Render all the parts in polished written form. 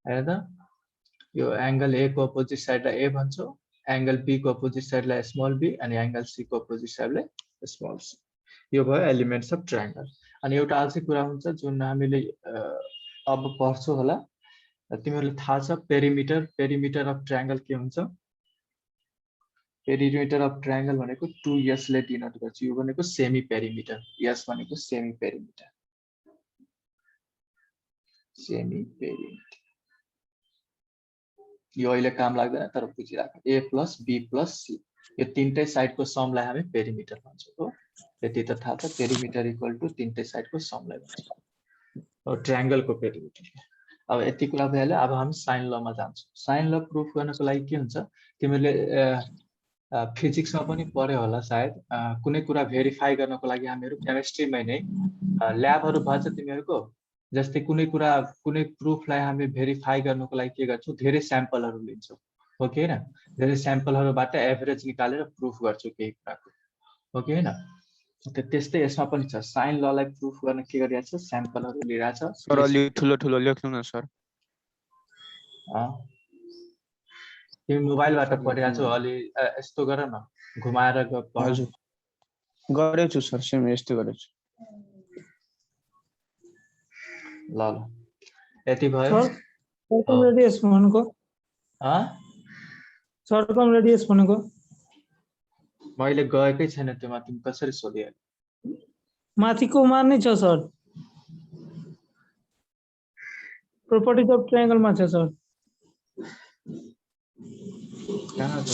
हेर त यो एंगल ए को अपोजिट साइडलाई ए भन्छौ, एंगल बी को अपोजिट साइडलाई स्मल बी अनि एंगल सी को अपोजिट साइडलाई स्मल सी। यो भयो एलिमेंट्स अफ ट्रायंगल। अनि एउटा अझै कुरा हुन्छ जुन हामीले अब पढ्छौ होला, तिमीहरुलाई थाहा छ पेरिमिटर, पेरिमिटर अफ ट्रायंगल के हुन्छ? पेरिमिटर अफ ट्रायंगल भनेको 2s ले डिनोट गर्छ। यो भनेको सेमी पेरिमिटर, s भनेको सेमी पेरिमिटर, सेमी पेरिमिटर। यो अहिले काम लाग्दैन तर बुझिराख, a plus b plus c यो तीनटै साइडको समलाई हामी पेरिमिटर भन्छौं हो। यति त थाहा छ, पेरिमिटर इक्वल टु तीनटै साइडको समलाई भन्छौं ट्रायंगलको पेरिमिटर। अब यति कुरा भइहाल्यो। अब हामी साइन लमा जान्छौं। साइन ल प्रुफ गर्नको लागि के हुन्छ, तिमीले फिजिक्समा पनि पढ्यो होला सायद, कुनै कुरा भेरिफाई गर्नको लागि हामीहरु केमिस्ट्रीमै नै ल्याबहरु भन्छ तिमीहरुको, जस्तै कुनै कुरा कुनै प्रुफलाई हामी भेरिफाई गर्नको लागि के गर्छौं, धेरै स्याम्पलहरु लिन्छौं हो कि हैन? धेरै स्याम्पलहरुबाट एभरेज निकालेर प्रुफ गर्छौं केही कुराको, हो कि हैन? त्यस्तै यसमा पनि छ। साइन ललाई प्रुफ गर्न के गरिरहेछ, स्याम्पलहरु लिइरहेछ। सर अलि ठुलो ठुलो लेख्नु न सर। तिमी मोबाइलबाट पढिरहेछौ, अलि यस्तो गर न, घुमाएर पढ। हजुर गरेछु सर, सेम यस्तो गरेछु। ल ल यति भयो। सर्कम रेडियस भनेको सर्कम रेडियस भनेको मैले गएकै छैन त्योमा, तिमी कसरी सोधियो? माथिको मान नै छ सर, प्रोपर्टिज अफ ट्रायंगल मा छ सर। कहाँ छ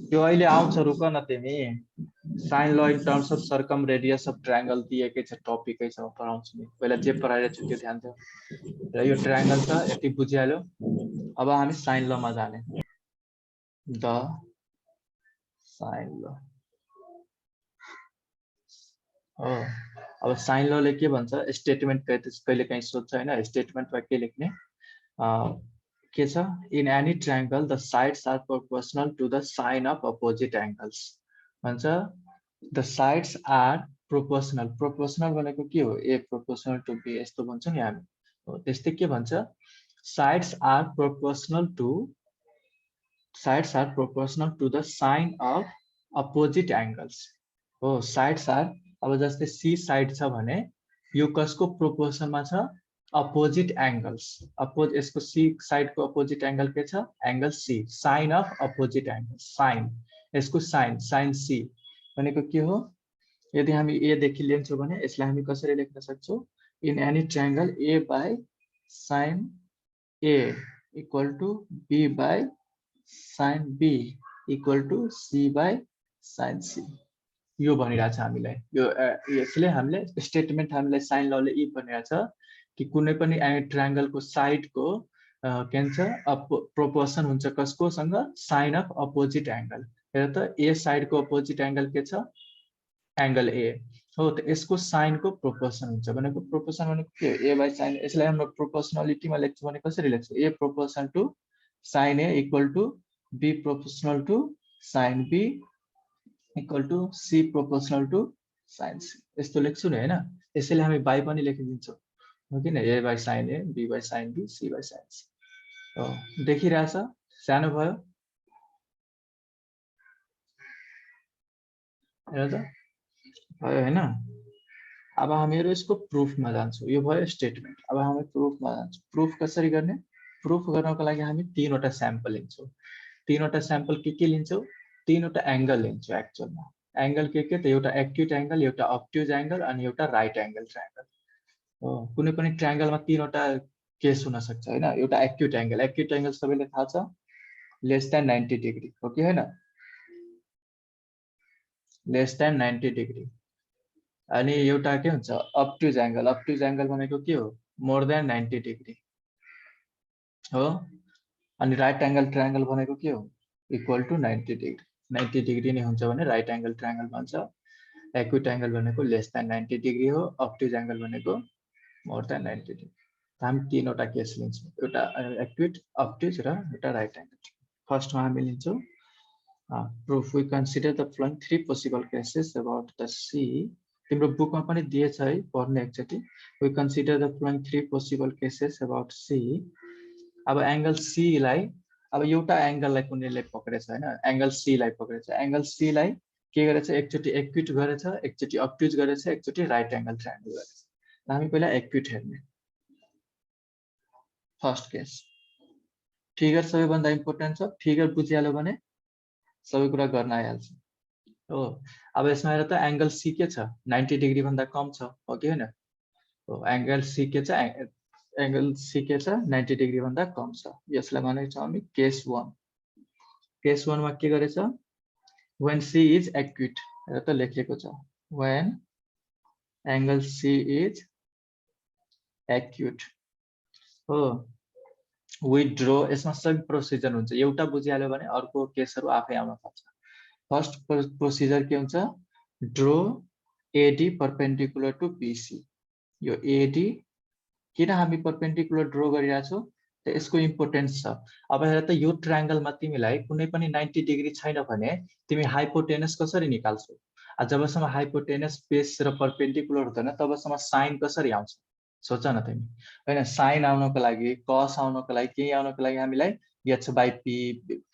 त्यो? अहिले आउँछ, रुक न तिमी। साइन ल in terms of circum radius of triangle दिएकै छ, टपिकै छ, पढाउँछु नि। पहिला जे पढाइरहेको छु त्यो ध्यान दियो। र यो ट्रायंगल छ, यति बुझिहाल्यो। अब हामी साइन ल मा जाने। द साइन ल हो। अब साइन ल ले के भन्छ, स्टेटमेन्ट कहिले काहीँ सोध्छ हैन, स्टेटमेन्टमा के लेख्ने के छ, in any triangle the sides are proportional to the sine of opposite angles भन्छ। The sides are proportional, proportional भनेको के हो, ए प्रोपोर्शनल टु बी यस्तो भन्छौं नि हामी हो। त्यस्तै के भन्छ, sides are proportional to the sine of opposite angles हो। साइड्स आर, अब जस्तै सी साइड छ भने यो कसको प्रोपोर्सनमा छ, अपोजिट एंगल्स। यसको सी साइड को अपोजिट एंगल के छ, angle C, sine of opposite angle, sine यसको साइन, साइन सी भनेको के हो। यदि हामी ए देखि लिन्छौं भने यसलाई हामी कसरी लेख्न सक्छौं, in any triangle A by sine A equal to B by sine be equal to C by sine C. यो भनिरहेछ हामीलाई। यो यसले हामीले स्टेटमेन्ट हामीलाई साइन लले यी भनिरहेछ कि कुनै पनि ट्रायंगलको साइडको के भन्छ प्रोपोर्सन हुन्छ कसको सँग, साइन अफ अपोजिट एंगल। हेर त ए साइडको अपोजिट एंगल के छ, एंगल ए हो। त यसको साइनको प्रोपोर्सन हुन्छ भनेको, प्रोपोर्सन भनेको के हो, ए बाइ साइन। यसलाई हाम्रो प्रोपोर्सनालिटीमा लेख्छौं भने कसरी लेख्छौं, a proportion to sine A equal to b proportional to sine be equal to c proportional to sine c, यस्तो लेख्छु नि हैन। यसैले हामी बाइ पनि लेखिदिन्छौं हो किन, a by sine a, b by sine b, c by sine c हो। देखिरहेछ, सानो भयो हेर त, भयो हैन। अब हामीहरु यसको प्रुफमा जान्छौं। यो भयो स्टेटमेन्ट। अब हामी प्रुफमा जान्छौं। प्रुफ कसरी गर्ने, प्रुफ गर्नको लागि हामी तीनवटा स्याम्पल लिन्छौं। तीनवटा स्याम्पल के लिन्छौं, तीनवटा एंगल लिन्छौं एक्चुअलमा। एंगल के त एउटा एक्युट एंगल, एउटा अब्ट्युज एंगल अनि एउटा राइट एंगल ट्रायंगल हो। कुनै पनि ट्रायंगलमा तीनवटा केस हुन सक्छ हैन। एउटा एक्युट एंगल, एक्युट एंगल सबैले थाहा छ, लेस देन 90 डिग्री हो कि हैन, लेस देन 90 डिग्री। अनि एउटा के हुन्छ, अब्ट्युज एंगल, अब्ट्युज एंगल भनेको के हो, मोर देन 90 डिग्री हो। अनि राइट एंगल ट्रायंगल भनेको के हो, इक्वल टु 90 डिग्री। 90 डिग्री नै हुन्छ भने राइट एंगल ट्रायंगल भन्छ। एक्युट एंगल भनेको लेस देन 90 डिग्री हो, अब्ट्युज एंगल भनेको मोर देन 90 डिग्री। हामी तीनवटा केस लिन्छौं, एउटा एक्युट, अब्ट्युज र एउटा राइट एंगल। फर्स्टमा हामी लिन्छौं proof. We consider the following three possible cases about the C तिम्रो बुकमा पनि दिएछ है पढ्ने एकचोटि we consider the following 3 possible cases about C अब एंगल सी लाई अब एउटा एंगललाई कुनैले पक्रेछ हैन एंगल सी लाई पक्रेछ एंगल सी लाई के गरेछ एकचोटि एक्युट गरेछ एकचोटि अब्ट्युज गरेछ एकचोटि राइट एंगल ट्रायंगल गरेछ हामी पहिला एक्युट हेर्ने फर्स्ट केस फिगर सबैभन्दा इम्पोर्टेन्ट छ फिगर बुझिहाल्यो भने सबै कुरा गर्न आइहाल्छ हो अब यसमा हेर त एंगल सी के छ 90 डिग्री भन्दा कम छ हो कि हैन हो एंगल सी के छ एंगल सी के छ 90 डिग्री भन्दा कम छ यसलाई भनेको छ हामी केस 1 मा के गरेछ when C is acute हेर त लेखेको छ when angle C is acute हो we draw यसमा सबै प्रोसिजर हुन्छ एउटा बुझिहाल्यो भने अर्को केसहरु आफै आउन सक्छ फर्स्ट प्रोसिजर के हुन्छ draw AD perpendicular to BC यो AD किन हामी परपेंडिकुलर ड्रो गरिरहेका छौं त यसको इम्पोर्टेन्स छ अब हेर त यो ट्रायंगलमा तिमीलाई कुनै पनि 90 डिग्री छैन भने तिमी हाइपोटेनस कसरी निकाल्छौ जबसम्म हाइपोटेनस बेस र परपेंडिकुलर हुँदैन तबसम्म साइन कसरी आउँछ सोच न तिमी हैन साइन आउनको लागि cos आउनको लागि के आउनको लागि हामीलाई h/p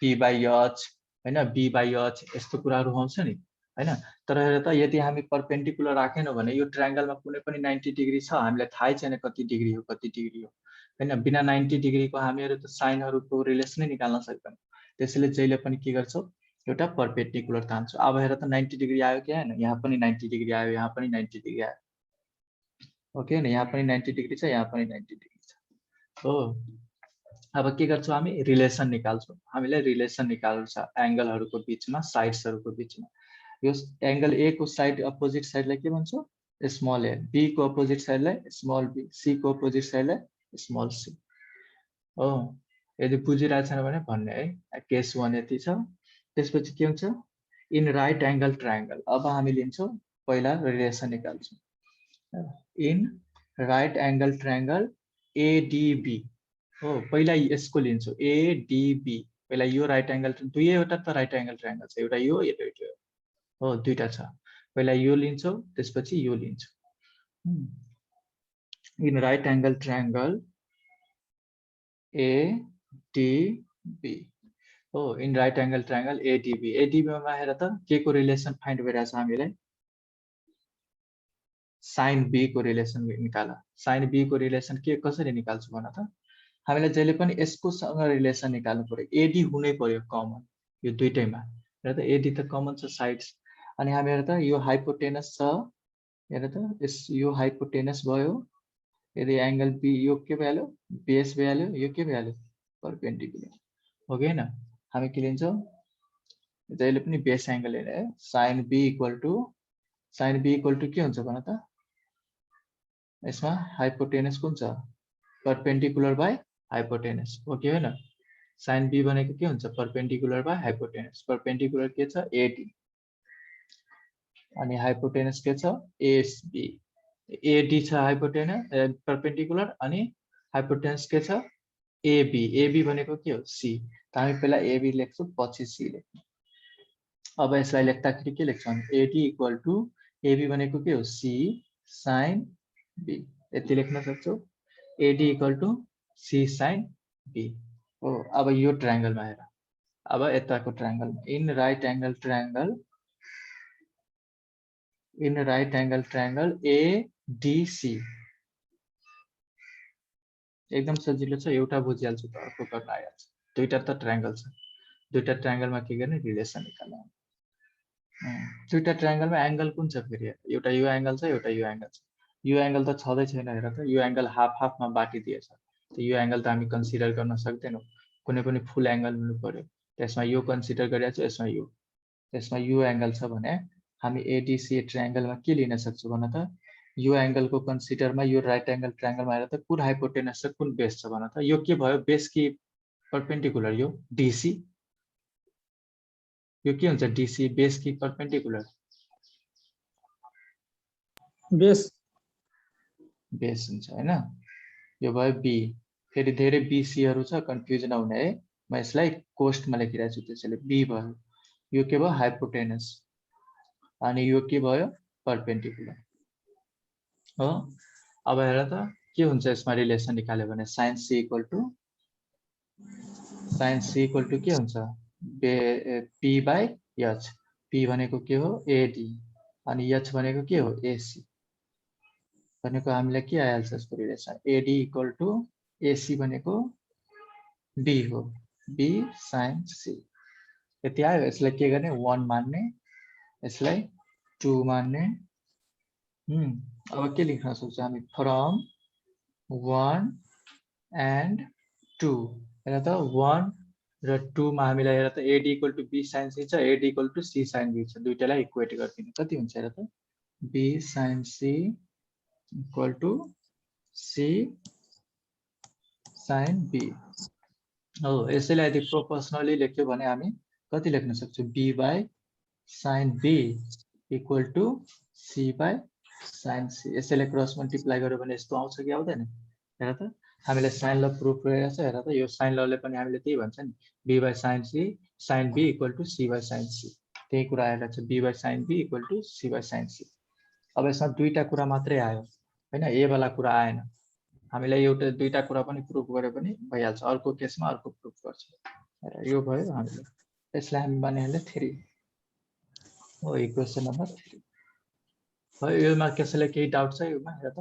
p/h हैन b/h यस्तो कुराहरु आउँछ नि हैन तर हेर त यदि हामी परपेंडिकुलर राखेनौ भने यो ट्रायंगलमा कुनै पनि 90 डिग्री छ हामीलाई थाहै छैन कति डिग्री हो हैन बिना 90 डिग्री को हामीहरु त साइनहरुको रिलेसन नै निकाल्न सक्दैन त्यसैले जहिले पनि के गर्छौ एउटा परपेंडिकुलर तान्छौ अब हेर त 90 डिग्री आयो कि हैन यहाँ पनि 90 डिग्री आयो यहाँ पनि 90 डिग्री आयो ओके हैन यहाँ पनि 90 डिग्री छ यहाँ पनि 90 डिग्री छ हो अब के गर्छौ हामी रिलेसन निकाल्छौ हामीलाई रिलेसन निकाल्नु छ एंगलहरुको बीचमा साइड्सहरुको बीचमा यो एंगल ए को साइड अपोजिट साइडलाई के भन्छौ स्मॉल a b को अपोजिट साइडलाई स्मॉल b c को अपोजिट साइडलाई स्मॉल c हो यदि बुझिरा छैन भने भन्ने है केस 1 यति छ त्यसपछि के हुन्छ इन राइट एंगल ट्रायंगल अब हामी लिन्छौ पहिला रिलेसन निकाल्छौ in right angle triangle ADB हो पहिला यसको लिन्छौ ADB पहिला यो राइट एंगल दुईवटा त राइट एंगल ट्रायंगल छ एउटा यो एउटा हो दुईटा छ पहिला यो लिन्छौ त्यसपछि यो लिन्छौ in right angle triangle ADB हो in right angle triangle ADB मा हेर त के को रिलेसन फाइन्ड गरिरहेछ हामीलाई sin B को रिलेसन निकाल sin B को रिलेसन के कसरी निकाल्छु भन त हामीलाई जहिले पनि यसको सँग रिलेसन निकाल्नु पर्यो AD हुनै पर्यो कमन यो दुईटैमा हेर त AD त कमन छ साइड्स अनि हामी हेर त यो हाइपोटेनस छ हेर त यो हाइपोटेनस भयो यदि एंगल B यो के भ्यालु बेस भ्यालु यो के भ्यालु परपेंडिकुलर हो कि हैन हामी के लिन्छौ जहिले पनि बेस एंगल हेरे sin B इक्वल टु के हुन्छ भन त यसमा हाइपोटेनस कुन छ परपेंडिकुलर बाइ हाइपोटेनस हो कि हैन sin B भनेको के हुन्छ परपेंडिकुलर बाइ हाइपोटेनस परपेंडिकुलर के छ AD अनि हाइपोटेनस के छ ASB AD छ हाइपोटेनस परपेंडिकुलर अनि हाइपोटेनस के छ AB भनेको के हो C त हामी पहिला AB लेख्छौ पछि C लेख्छौ अब यसलाई लेख्दाखेरि के लेख्छौ AD इक्वल टु AB भनेको के हो C sin B यति लेख्न सक्छौ AD equal to C sin B हो अब यो ट्रायंगलमा हेर अब यताको ट्रायंगलमा in right angle triangle ADC एकदम सजिलो छ एउटा बुझिहाल्छु त अर्को गर्न आइहाल्छ दुईटा त ट्रायंगल छ दुईटा ट्रायंगलमा के गर्ने रिलेसन निकाल्नु दुईटा ट्रायंगलमा एंगल कुन छ फेरि एउटा यो एंगल छ एउटा यो एंगल छ यो एंगल त छदै छैन हेर त यो एंगल हाफ मा बाटिदिएछ त यो एंगल त हामी कन्सिडर गर्न सक्दैनौ कुनै पनि फुल एंगल हुनु पर्यो त्यसमा यो कन्सिडर गरिरहेको छु यसमा यो एंगल छ भने हामी ADC ट्रायंगलमा के लिन सक्छौ भन त यो एंगल को कन्सिडरमा यो राइट एंगल ट्रायंगलमा हेर त कुन हाइपोटेनस छ कुन बेस छ भन त यो के भयो बेस कि परपेंडिकुलर यो DC यो के हुन्छ DC बेस कि परपेंडिकुलर बेस हुन्छ हैन यो भयो B फेरि धेरै BC हरु छ कन्फ्युज नहुने है म यसलाई कोस्टमा लेखिरहेको छु त्यसैले B भयो यो के भयो हाइपोटेनस अनि यो के भयो परपेंडिकुलर हो अब हेर त के हुन्छ यसमा रिलेसन निकाल्यो भने sin c इक्वल टु के हुन्छ p बाई h p भनेको के हो ad अनि h भनेको के हो ac भनेको हामीलाई के आइहाल्छ यसको relation ad equal to ac भनेको b हो b sin c यति आयो यसलाई के गर्ने 1 मान्ने यसलाई 2 मान्ने अब के लेख्न सक्छौँ हामी फ्रम 1 and 2 हेर त 1 र 2 मा हामीलाई हेर त ad equal to b sin c छ ad equal to c sin b छ दुईटालाई इक्वेट गरिदिनु कति हुन्छ हेर त b sin c equal to c sin b हो यसैलाई यदि प्रोपोर्सनली लेख्यो भने हामी कति लेख्न सक्छौँ b by sin b equal to c by sin c यसैले क्रस मल्टिप्लाई गर्यो भने यस्तो आउँछ कि आउँदैन हेर त हामीले साइन ल प्रुफ गरेको छ हेर त यो साइन लले पनि हामीले त्यही भन्छ नि b by sin c sin b equal to c by sin c त्यही कुरा आएको छ b by sin b equal to c by sin c अब यसमा दुईटा कुरा मात्रै आयो हैन ए वाला कुरा आएन हामीलाई एउटा दुईटा कुरा पनि प्रुफ गरे पनि भइहाल्छ अर्को केसमा अर्को प्रुफ गर्छ र यो भयो हामीले यसलाई हामी मानिहाल्ने 3 हो इक्वेसन नम्बर 3 भयो योमा कसैलाई केही डाउट छ योमा हेर त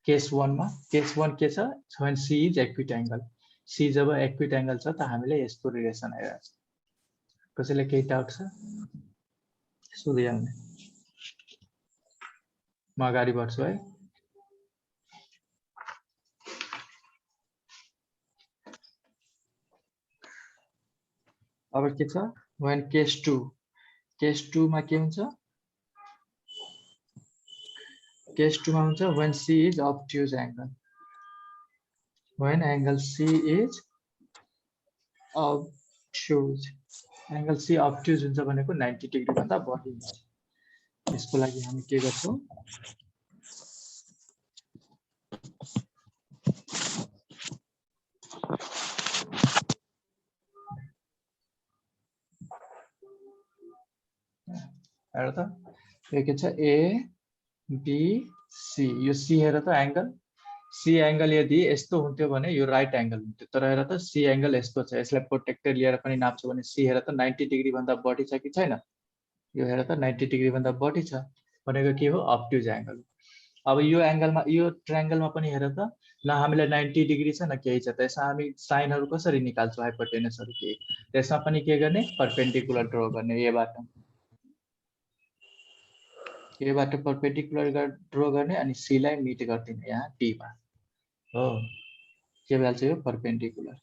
केस 1 मा केस 1 के छ when c is equitangle c job equitangle छ त हामीले यस्तो रिलेसन आइराछ कसैलाई केही डाउट छ सोधिहाल्ने म अगाडि बढ्छु है अब के छ when case 2 मा के हुन्छ केस 2 मा हुन्छ when c is obtuse angle when angle c is obtuse angle c obtuse हुन्छ भनेको 90 डिग्री भन्दा बढी हुन्छ यसको लागि हामी के गर्छौं हेर त यो के छ a b c यो c हेर त एंगल c एंगल यदि यस्तो हुन्थ्यो भने यो राइट एंगल हुन्थ्यो तर हेर त c एंगल यस्तो छ यसलाई प्रोटेक्टर लिएर पनि नाप्छौ भने c हेर त 90 डिग्री भन्दा बढी छ कि छैन यो हेर त 90 डिग्री भन्दा बढी छ भनेको के हो ऑब्ट्यूज एंगल अब यो एंगलमा यो ट्रायंगलमा पनि हेर त न हामीलाई 90 डिग्री छ न केही छ त्यसमा हामी साइनहरु कसरी निकाल्छौ हाइपोटेनसहरु के त्यसमा पनि के गर्ने परपेंडिकुलर ड्रा गर्ने एबाट परपेंडिकुलर ड्रा गर्ने अनि c लाई मिट गर्दिने यहाँ d मा हो के भइहाल्छ यो परपेंडिकुलर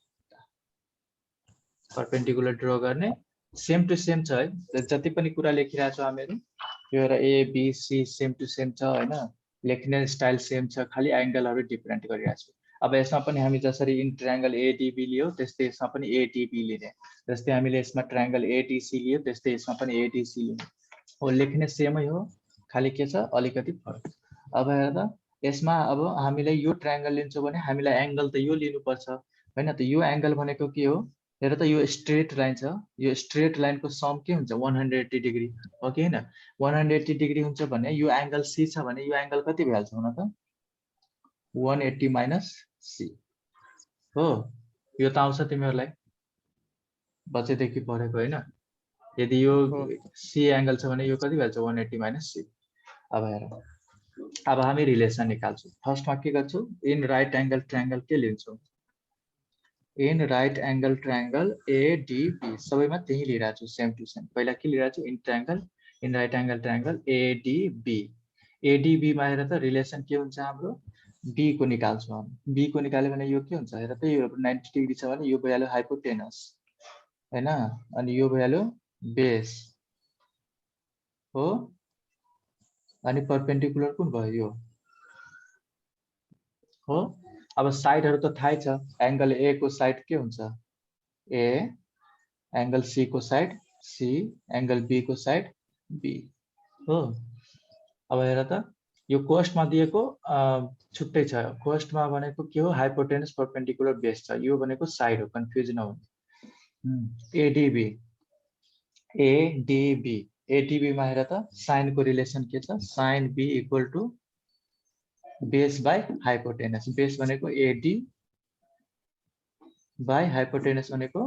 ड्रा गर्ने सेम टु सेम छ है जति पनि कुरा लेखिरहेको छ हामीहरु यो र a b c same to same छ हैन लेख्ने स्टाइल सेम छ खाली एंगलहरु डिफरेंट गरिरहेको छ अब यसमा पनि हामी जसरी इन ट्रायंगल adb लियो त्यस्तै यसमा पनि adb लिने जस्तै हामीले यसमा ट्रायंगल adc लियो त्यस्तै यसमा पनि adc लिने हो लेख्ने सेमै हो खाली के छ अलिकति फरक अब हेर त यसमा अब हामीले यो ट्रायंगल लिन्छौं भने हामीलाई एंगल त यो लिनु पर्छ हैन त यो एंगल भनेको के हो हेर त यो स्ट्रेट लाइन छ यो स्ट्रेट लाइनको सम के हुन्छ 180 डिग्री हो कि हैन 180 डिग्री हुन्छ भने यो एंगल c छ भने यो एंगल कति भइहाल्छ हुन त 180 माइनस c हो यो त आउँछ तिमीहरुलाई बचेदेखि पढेको हैन यदि यो c एंगल छ भने यो कति भइहाल्छ 180 माइनस c अब हेर अब हामी रिलेसन निकाल्छौं फर्स्टमा के गर्छौं इन राइट एंगल ट्रायंगल के लिन्छौं in right angle triangle ADB सबैमा त्यही लिइराछु छु सेम टु सेम पहिला के लिइराछु in triangle in right angle triangle ADB मा हेर त रिलेसन के हुन्छ हाम्रो B को निकाल्छौं हामी B को निकाल्यो भने यो के हुन्छ हेर त यो 90 डिग्री छ भने यो भइहाल्यो हाइपोटेनस हैन अनि यो भइहाल्यो बेस हो अनि परपेंडिकुलर कुन भयो यो हो अब साइडहरु त थाहै छ एंगल A को साइड के हुन्छ A एंगल C को साइड C एंगल B को साइड B हो अब हेर त यो कोस्टमा दिएको छुट्टै छ कोस्टमा भनेको के हो हाइपोटेनस परपेंडिकुलर बेस छ यो भनेको साइड हो कन्फ्युज नहुनु ADB मा हेर त साइन को रिलेसन के छ sin B equal to base by hypotenuse, base भनेको एडी बाई हाइपोटेनस भनेको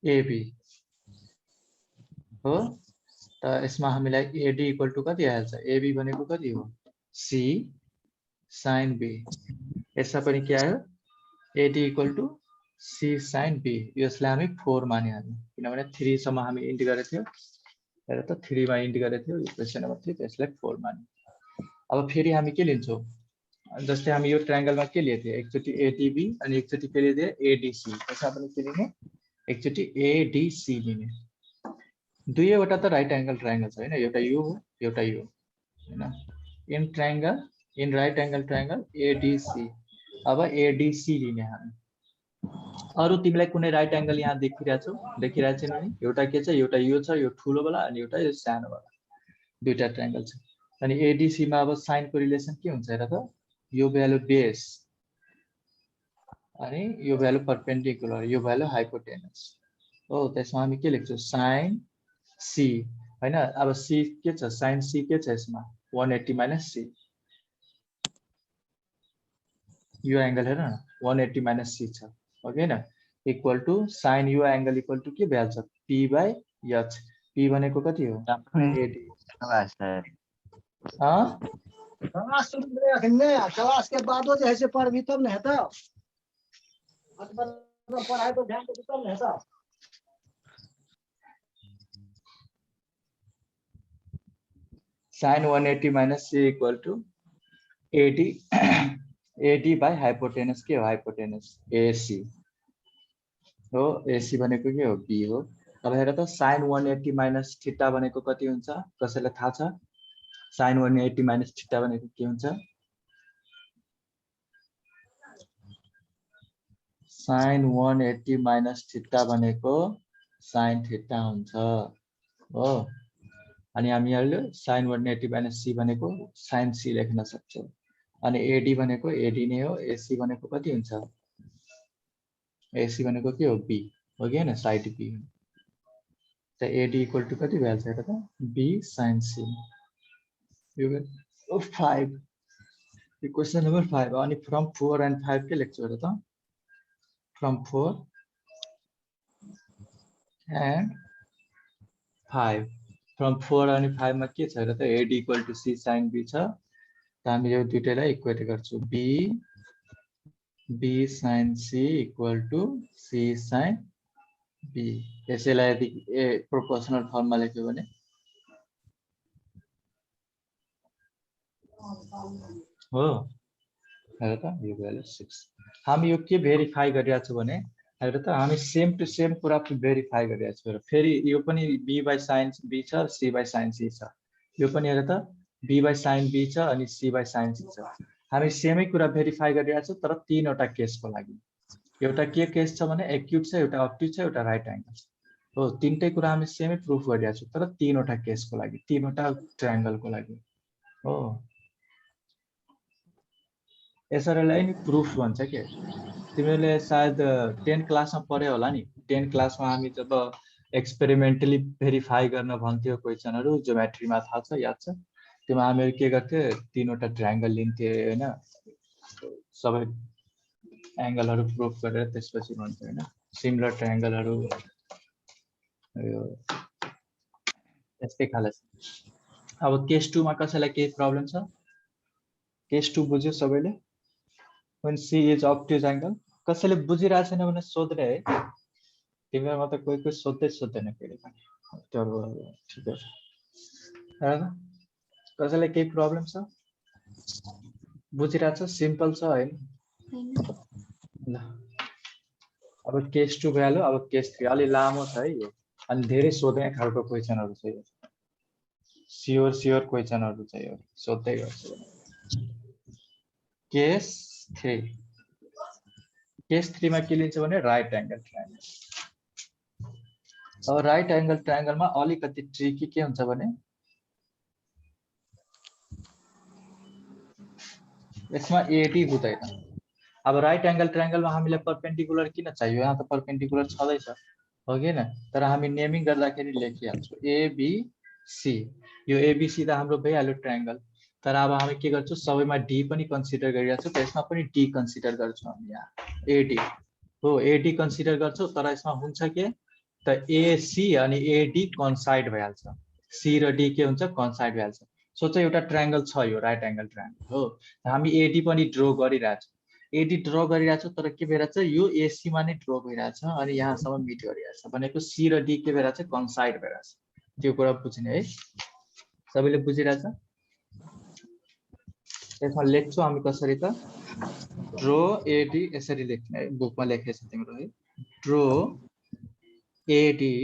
एबी हो। त यसमा हामीलाई एडी इक्वल टु कति आइहाल्छ, एबी भनेको कति हो सी साइन बी। यसमा पनि के आयो AD equal to C sine B. यसलाई हामी 4 मानिहाल्यौँ किनभने 3 सम्म हामी इन्ट गरेको थियो, हेर त 3 मा इन्ट गरेको थियो, इक्वेसन नम्बर 3, त्यसलाई 4 मान्यौँ। अब फेरि हामी के लिन्छौँ, जस्तै हामी यो ट्रायंगलमा के लिएको थियो, एकचोटि एडीबी अनि एकचोटि के लिएको थियो एडीसी। यसमा पनि के लिने, एकचोटि एडीसी लिने। दुईवटा त राइट एंगल ट्रायंगल छ हैन, एउटा यो हो एउटा यो हैन। In triangle, in right angle triangle ADC. अब एडीसी लिने हामी। अरु तिमीलाई कुनै राइट एंगल यहाँ देखिरहेको छैन नि, एउटा के छ, एउटा यो छ, यो ठुलो वाला अनि एउटा यो सानो वाला, दुईटा ट्रायंगल छ। अनि एडीसी मा अब साइन को रिलेसन के हुन्छ हेर त, यो भ्यालु बेस अनि यो भ्यालु परपेन्डिकुलर, यो भ्यालु हाइपोटेनस हो। त्यसमा हामी के लेख्छौं साइन सी हैन। अब सी के छ, साइन सी के छ यसमा 180 माइनस सी। यो एंगल हेर न 180 माइनस सी छ ओके न, इक्वल टु साइन यो एंगल इक्वल टु के भइहाल्छ पी बाई एच। पी भनेको कति हो एडी। क्लास के बाद जैसे पढ़ी तब न हेता, पढ़ाई तो ध्यान दे तब न हेता। Sine 180 minus C equal to AD, AD by hypotenuse के हो हाइपोटेनस एसी हो। एसी भनेको के हो बी हो। अब हेर त साइन 180 माइनस थीटा भनेको कति हुन्छ, कसैलाई थाहा छ? साइन 180 माइनस थीटा भनेको के हुन्छ? साइन 180 माइनस थीटा भनेको साइन थीटा हुन्छ हो। अनि हामीहरुले साइन 180 माइनस सी भनेको साइन सी लेख्न सक्छौं। अनि एडी भनेको एडी नै हो। एसी भनेको कति हुन्छ, एसी भनेको के हो बी हो कि हैन, साइड बी। त एडी इक्वल टु कति भइहाल्छ हेर त बी साइन सी। यो 5 इक्वेसन नम्बर 5। अनि फ्रम 4 एन्ड 5 के लेख्छौ हेर त, फ्रम 4 एन्ड 5। फ्रम 4 अनि 5 मा के छ हेर त AD equal to C sine B छ। त हामी यो दुईटैलाई इक्वेट गर्छौं, B B sine C equal to C sine B. यसैलाई यदि प्रोपोर्सनल फर्ममा लेख्यो भने हो हेर त यो भ्यालु 6। हामी यो के भेरिफाई गरिरहेको छौं भने हेर त हामी सेम टु सेम कुरा भेरिफाई गरिरहेको छौं। फेरि यो पनि बी बाई साइन बी छ, सी बाई साइन सी छ। यो पनि हेर त बी बाई साइन बी छ अनि सी बाई साइन सी छ। हामी सेमै कुरा भेरिफाई गरिरहेको छौं तर तीनवटा केसको लागि। एउटा के केस छ भने एक्युट छ, एउटा अब्ट्युज छ, एउटा राइट एंगल छ हो। तीनटै कुरा हामी सेमै प्रुफ गरिरहेको छौं तर तीनवटा केसको लागि, तीनवटा ट्रायंगलको लागि हो। यसैलाई नि प्रुफ भन्छ के। तिमीले सायद 10 क्लासमा पढ्यो होला नि। 10 क्लासमा हामी जब एक्सपेरिमेन्टली भेरिफाई गर्न भन्थ्यो क्वेशनहरु ज्योमेट्रीमा, थाहा छ याद छ? त्यसमा हामीहरु के गर्थ्यो, तीनवटा ट्रायंगल लिन्थे हैन, सबै एंगलहरु प्रुफ गरेर त्यसपछि भन्थ्यो हैन, सिमिलर ट्रायंगलहरु यो यस्तै खाले। अब केस 2 मा कसैलाई केही प्रब्लम छ? केस 2 बुझ्यो सबैले? when C is obtuse angle। कसैले बुझिरहेको छैन भने सोध्रे है, तिमीहरुमा त कोही कोही सोध्दैन फेरि पनि। त्यो ठिकै छ हैन। कसैलाई केही प्रब्लम छ? बुझिरहेछ? सिम्पल छ हैन? ल अब केस 2 भ्यालु। अब केस 3 अलि लामो छ है यो, अनि धेरै सोध्ने खालको क्वेशनहरु छ यो। स्योर क्वेशनहरु छ यो, सोध्दै गर्छु। केस 3। केस 3 मा के लिन्छ भने राइट एंगल ट्रायंगल। अब राइट एंगल ट्रायंगलमा अलिकति ट्रिकी के हुन्छ भने यसमा एडी हुँदैन। अब राइट एंगल ट्रायंगलमा हामीलाई परपेन्डिकुलर किन चाहियो, यहाँ त परपेन्डिकुलर छँदैछ हो कि हैन, तर हामी नेमिङ गर्दाखेरि लेखिहाल्छौं एबीसी। यो एबीसी त हाम्रो भइहाल्यो ट्रायंगल। तर अब हामी के गर्छौं सबैमा डी पनि कन्सिडर गरिरहेको छौं, त्यसमा पनि डी कन्सिडर गर्छौं हामी यहाँ एडी हो एडी कन्सिडर गर्छौं, तर यसमा हुन्छ के त एसी अनि एडी कन्साइड भइहाल्छ, सी र डी के हुन्छ कन्साइड भइहाल्छ। सोच एउटा ट्रायंगल छ यो राइट एंगल ट्रायंगल हो, हामी एडी पनि ड्र गरिरहेछौं, एडी ड्र गरिरहेछौं तर के भइरहेछ यो एसी मा नै ड्र भइरहेछ अनि यहाँसम्म मिट गरिरहेछ भनेको सी र डी के भइरहेछ कन्साइड भइरहेछ। त्यो कुरा बुझ्ने है, सबैले बुझिरहेछ? यसमा लेख्छौं हामी कसरी त ड्र एडी यसरी लेख्ने है, बुकमा लेखेछ तिम्रो है, draw AD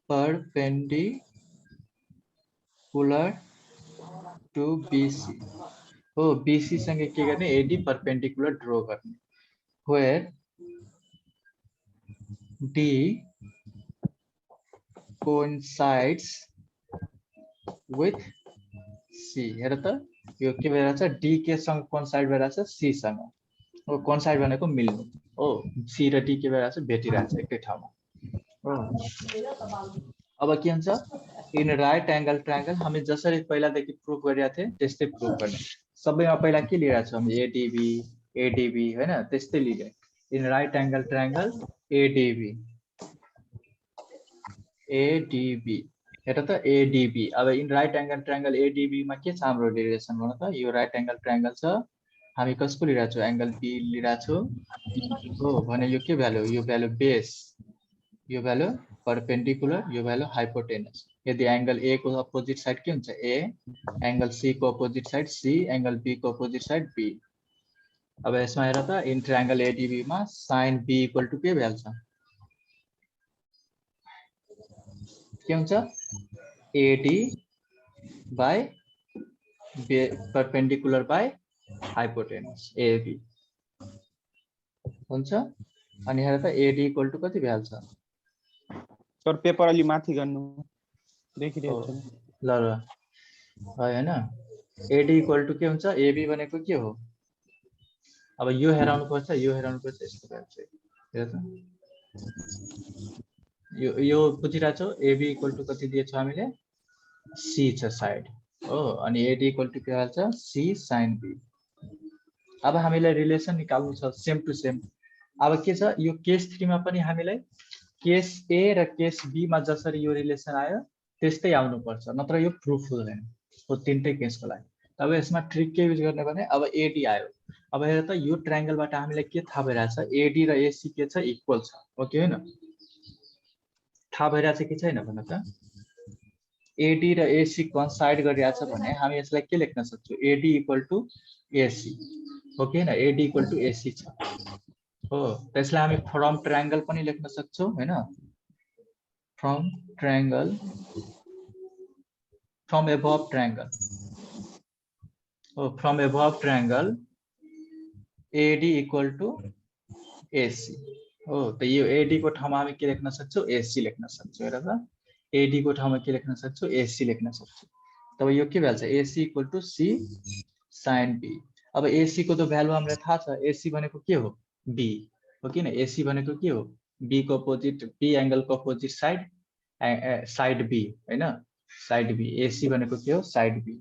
perpendicular to BC हो, BC सँगै के गर्ने एडी परपेंडिकुलर ड्र गर्ने, where D coincides with C। हेर त यो के भइरहेछ D के सँग कोइन्साइड भइरहेछ C सँग हो, कोइन्साइड भनेको मिल्नु हो, C र D के भइरहेछ भेटिरहेछ एकै ठाउँमा हो। अब के हुन्छ इन राइट एंगल ट्रायंगल हामी जसरी पहिलादेखि प्रुफ गरिरहेको थिए त्यस्तै प्रुफ गर्ने, सबैमा पहिला के लिइरहेको छौं हामी एडीबी एडीबी हैन, त्यस्तै लिने in right angle triangle ADB ADB हेर त एडीबी। अब in right angle triangle ADB मा के छ हाम्रो रिलेसन भन त, यो राइट एंगल ट्रायंगल छ, हामी कसको लिइरहेको छौं एंगल बी लिइरहेको छौं हो भने यो के भ्यालु, यो भ्यालु बेस, यो भ्यालु परपेंडिकुलर, यो भ्यालु हाइपोटेनस। यदि एंगल ए को अपोजिट साइड के हुन्छ ए, एंगल सी को opposite side C, angle B को अपोजिट साइड बी। अब यसमा हेर त इन ट्रायंगल एडीबी मा sin b इक्वल टु के भ्याल्छ के हुन्छ AD by perpendicular by hypotenuse AB हुन्छ। अनि हेर त एडी इक्वल टु कति भ्याल्छ सर पेपर अलि माथि गर्नु देखिरहेको छैन। ल ल हैन, एडी इक्वल टु के हुन्छ एबी भनेको के हो, अब यो हेराउनु पर्छ यो हेराउनु पर्छ, यस्तो भन्छ हेर त यो बुझिरहेको छौ एबी इक्वल टु कति दिएछ हामीले सी छ साइड हो, अनि एडी इक्वल टु के भन्छ सी sin b। अब हामीलाई रिलेसन निकाल्नु छ सेम टु सेम। अब के छ यो केस 3 मा पनि हामीलाई केस ए र केस बी मा जसरी यो रिलेसन आयो त्यस्तै आउनु पर्छ, नत्र यो प्रुफ हुँदैन हो तीनटै केसको लागि। अब यसमा ट्रिक के युज गर्ने भने अब एडी आयो, अब हेर त यो ट्रायंगलबाट हामीलाई के थाहा भइरहेछ एडी र एसी के छ इक्वल छ हो कि हैन, थाहा भइरहेछ कि छैन भन त। एडी र एसी कन्साइड गरिरहेछ भने हामी यसलाई के लेख्न सक्छौं एडी इक्वल टु एसी हो कि हैन, एडी इक्वल टु एसी छ हो, त्यसलाई हामी फ्रम ट्रायंगल पनि लेख्न सक्छौं हैन, from triangle from above triangle हो, from above triangle AD equal to AC हो। त यो एडी को ठाउँमा हामी के लेख्न सक्छौं एसी लेख्न सक्छौं, हेर त एडी को ठाउँमा के लेख्न सक्छौं एसी लेख्न सक्छौं। तब यो के भ्याल्छ AC equal to C sin b। अब एसी को त भ्यालु हामीलाई थाहा छ, एसी भनेको के हो बी हो किन, एसी भनेको के हो बी को अपोजिट, बी एंगल को अपोजिट साइड साइड बी हैन, साइड बी, एसी भनेको के हो side B,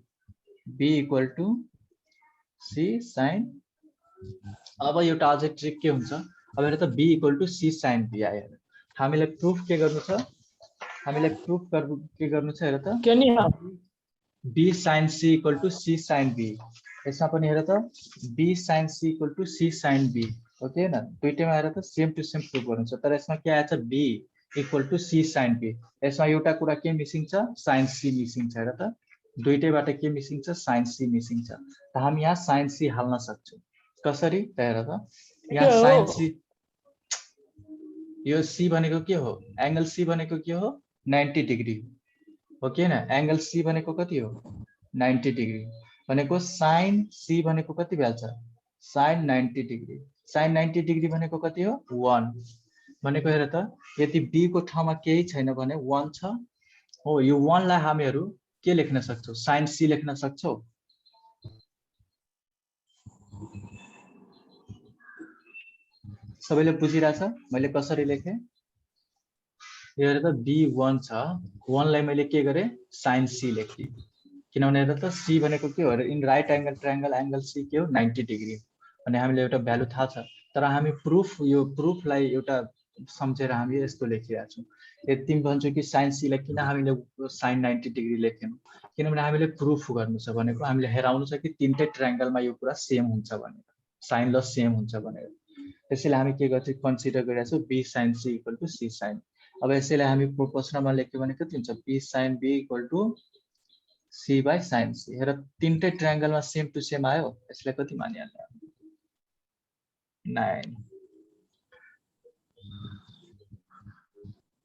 B equal to C sin। अब एउटा अझै ट्रिक के हुन्छ, अब हेर त B equal to C sin b आयो, हामीलाई प्रुफ के गर्नु छ, हामीलाई प्रुफ के गर्नु छ हेर त can you b sin c equal to c sin b। यसमा पनि हेर त b sin c equal to c sin b हो कि हैन, दुईटैमा हेर त सेम टु सेम प्रुफ गर्नु छ, तर यसमा के आएछ b equal to c sin b। यसमा एउटा कुरा के मिसिङ छ sin c मिसिङ छ, हेर त दुईटैबाट के मिसिङ छ sin c मिसिङ छ, त हामी यहाँ sin c हाल्न सक्छौं कसरी त हेर त यहाँ sin c, यो c भनेको के हो एंगल c भनेको के हो 90 डिग्री हो कि हैन, एंगल c भनेको कति हो 90 डिग्री भनेको sin c भनेको कति भ्याल्छ sin 90 डिग्री, sin 90 डिग्री भनेको कति हो 1 भनेको हेर त यदि b को ठाउँमा केही छैन भने 1 छ हो, यो 1 लाई हामीहरु के लेख्न सक्छौं sin c लेख्न सक्छौं। सबैले बुझिरहेछ मैले कसरी लेखे यो हेर त b1 छ 1 लाई मैले के गरे sin c लेख्थे किनभने हेर त c भनेको के हो in right angle triangle angle c के हो 90 डिग्री अनि हामीले एउटा भ्यालु थाहा छ तर हामी प्रुफलाई एउटा सम्झेर हामी यस्तो लेखिरहेका छौँ यदि तिमी भन्छौ कि sin c लाई किन हामीले sin 90 डिग्री लेखेनौं किनभने हामीले प्रुफ गर्नु छ भनेको हामीले हेराउनु छ कि तीनटै ट्रायंगलमा यो कुरा सेम हुन्छ भनेर sin ल सेम हुन्छ भनेर त्यसैले हामी के गर्छौं कन्सिडर गरिरहेका छौं b sin c = c sin अब यसैले हामी प्रोपोर्सनलमा लेख्यो भने कति हुन्छ b sin b = c by sin c हेर तीनटै ट्रायंगलमा सेम टु सेम आयो यसलाई कति मानिहाल्ने 9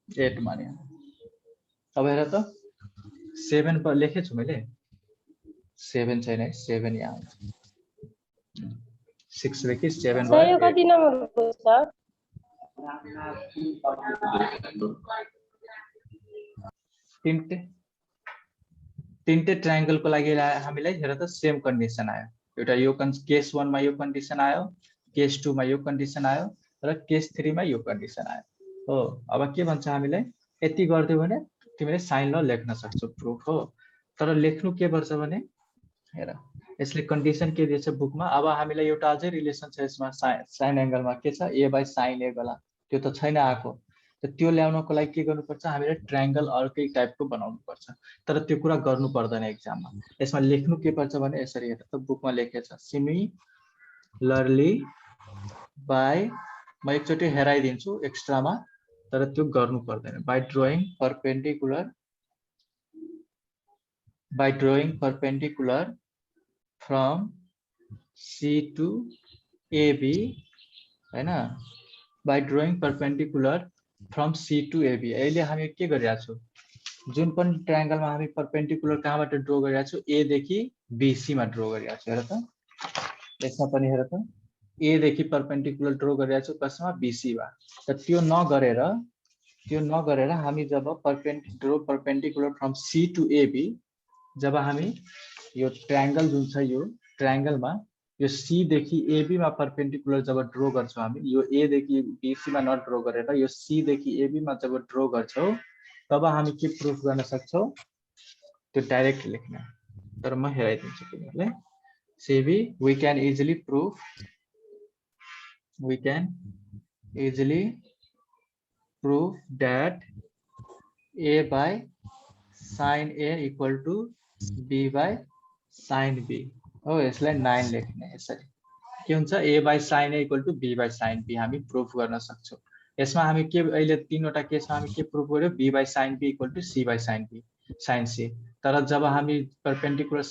8 मानिहाल्ने अब हेर त 7 पर लेखेछु मैले 7 छैन 7 यहाँ आउँछ 6 देखि 7 सर यो कति नम्बर हो सर तीनटै ट्रायंगलको लागि हामीलाई हेर त सेम कन्डिसन आयो एउटा यो केस 1 मा यो कन्डिसन आयो केस 2 मा यो कन्डिसन आयो र केस 3 मा यो कन्डिसन आयो हो अब के भन्छ हामीलाई यति गर्दियौ भने तिमीले साइन ल लेख्न सक्छौ प्रुफ हो तर लेख्नु के पर्छ भने हेर यसले कन्डिसन के दिएछ बुकमा अब हामीलाई एउटा अझै रिलेसन छ यसमा साइन एंगलमा के छ a by sin a गला त्यो त छैन आको त त्यो ल्याउनको लागि के गर्नुपर्छ हामीले ट्रायंगल अर्कै टाइपको बनाउनु पर्छ तर त्यो कुरा गर्नु पर्दैन एक्जाममा यसमा लेख्नु के पर्छ भने यसरी हेर त बुकमा लेखेछ सिमिलरली बाइ म एकचोटी हेराइदिन्छु एक्स्ट्रामा तर त्यो गर्नु पर्दैन by drawing perpendicular from C to AB हैन by drawing perpendicular from C to AB अहिले हामी के गरिरहेका छौं जुन पनि ट्रायंगलमा हामी परपेंडिकुलर कहाँबाट ड्रा गरिरहेका छौं A देखि BC मा ड्रा गरिरहेका छौं हेर त यसमा पनि हेर त A देखि परपेंडिकुलर ड्रा गरिरहेका छौं कसमा BC मा त त्यो नगरेर हामी जब perpendicular from C to AB जब हामी यो ट्रायंगल जुन छ यो ट्रायंगलमा यो C देखि AB मा परपेंडिकुलर जब ड्रा गर्छौं हामी यो A देखि BC मा नट ड्रा गरेर यो C देखि AB मा जब ड्रा गर्छौं तब हामी के प्रुफ गर्न सक्छौं त्यो डाइरेक्ट लेख्न तर म हेराइदिन्छु तिमीलाई CB we can easily prove that A by sin A = B by sin B हो यसलाई 9 लेख्ने यसरी के हुन्छ A by sin A = B by sin B हामी प्रुफ गर्न सक्छौं यसमा हामी के अहिले तीनवटा केसमा हामी के प्रुफ गर्यो B by sin B = C by sin B sin C तर जब हामी परपेंडिकुलर